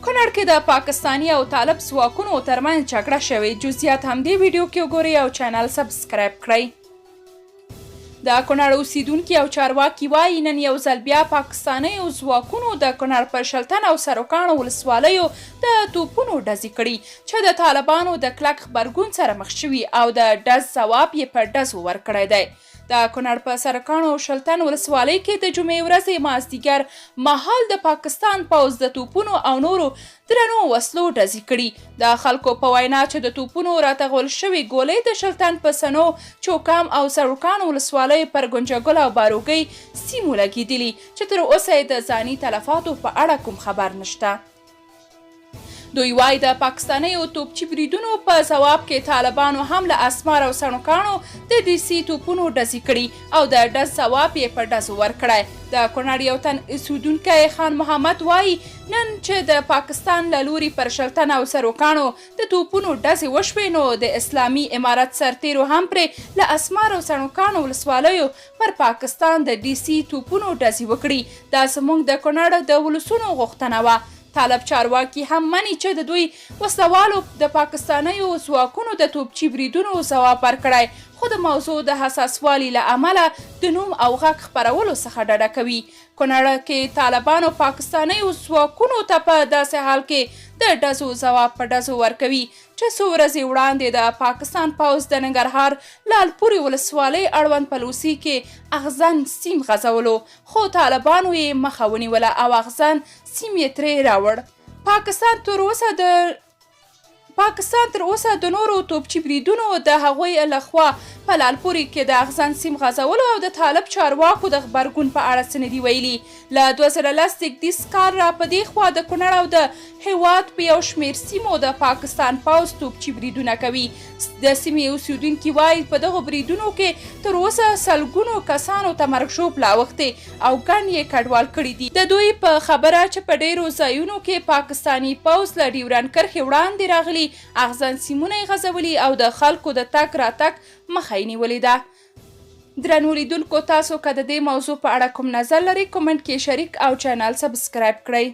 کونړ کې د پاکستاني او طالب ځواکونو ترمنځ جګړه شوې. جزئیات هم دې ویډیو کې وګورئ او چینل سبسکرایب کړئ. د کونړ اوسیدونکي او چارواکي وایي نن یو ځل بیا پاکستانیو ځواکونو د کونړ په شلتن او سروکاڼو ولسوالیو د توپونو ډزې کړي چې د طالبانو د کلک غبرګون سره مخ شوي او د ډز ځواب یې په ډزو ورکړی دی. د کونړ په سرکاڼو او شلتن ولسوالۍ کې د جمعې ورځې مازدیګر مهال د پاکستان پوځ د توپونو او نورو درنو وسلو ډزې کړي. د خلکو په وینا چې د توپونو راتغول شوي ګولۍ د شلتن په سنو، چوکام او سرکاڼو ولسوالۍ پر ګنجګل او باروګۍ سیمو لګېدلي چې تر اوسه یې د ځاني تلفاتو په اړه کوم خبر نشته. دوی وایي د پاکستانیو توپچي بریدونو په ځواب کې طالبانو هم له اسمار او سرکاڼو د دیسي توپونو ډزې کړي او د ډز ځواب یې په ډزو ورکړی. د کونړ یو تن اوسیدونکی خان محمد وایي نن چې د پاکستان له لوري پر شلتن او سروکاڼو د توپونو ډزې وشوې نو د اسلامي امارت سرتیرو هم پرې له اسمار او سرکاڼو ولسوالیو پر پاکستان د دیسي توپونو ډزې وکړي. دا زموږ د کونړ د ولسونو غوښتنه وه. طالب چارواکي هم مني چې د دوی وسلوالو د پاکستانیو ځواکونو د توپچي بریدونو ځواب ورکړی، خو د موضوع د حساسوالي له امله د نوم او غږ خپرولو څخه ډډه کوي. کونړ کې طالبانو پاکستانیو ځواکونو ته په داسې حال کې د ډزو ځواب په ډزو ورکوي چې څو ورځې وړاندې د پاکستان پوځ د ننګرهار لالپورې ولسوالۍ اړوند پلوسي کې اغزن سیم غځولو، خو طالبانو یې مخه ونیوله او اغزن سیم یې ترې راوړ. پاکستان تر اوسه د نورو توپچي بریدونو د هغوی لخوا په لالپورې کې د اغزن سیم غځولو او د طالب چارواکو د غبرګون په اړه څه نه دي ویلي. له 2010 زېږدیز کال را په دې خوا د کونړ او د هېواد په یو شمېر سیمو د پاکستان پوځ توپچي بریدونه کوي. د سیمې اوسیدونکي وایي په دغو بریدونو کې تر اوسه سلګونو کسانو ته مرګ ژوبله اوښتې او ګڼ یې کډوال کړي دي. د دوی په خبره چې په ډېرو ځایونو کې پاکستاني پوځ له ډیورنډ کرښې وړاندې راغلي اغزن سیمونه یې غځولي او د خلکو د تګ راتګ مخه یې نیولې ده. درنو لیدونکو، تاسو که د دې موضوع په اړه کوم نظر لرئ کومنټ کې شریک او چینل سبسکرایب کړئ.